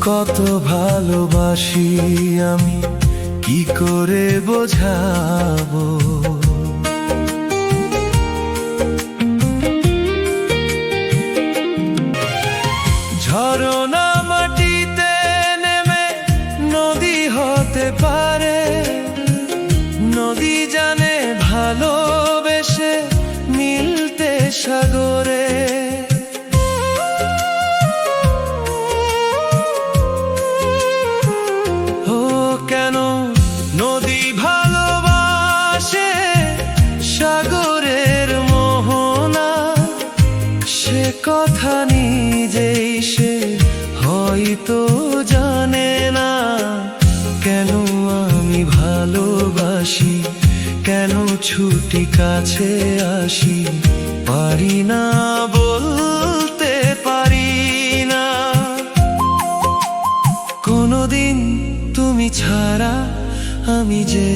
কত ভালোবাসি আমি কি করে বোঝাবো, ঝরনা মাটিতে নেমে নদী হতে পারে, নদী জানে ভালোবেসে মিলতে সাগরে। কেন নদী ভালোবাসে সাগরের মোহনা, সে কথা নিজেই সে হয়তো জানে না। কেন আমি ভালোবাসি, কেন ছুটি কাছে আসি, পারি না বলতে পারি না। কোনদিন তুমি ছাড়া আমি যে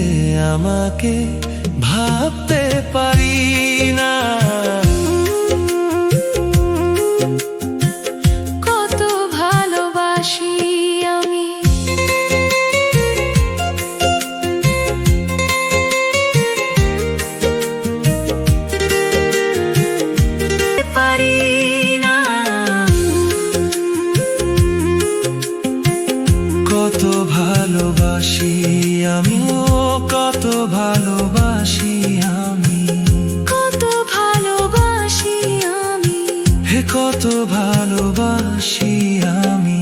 আমাকে ভাবতে পারি না। কত ভালোবাসি আমি, পারি না। কত ভালোবাসি আমি, ও কত ভালোবাসি আমি, কত ভালোবাসি আমি, হে কত ভালোবাসি আমি।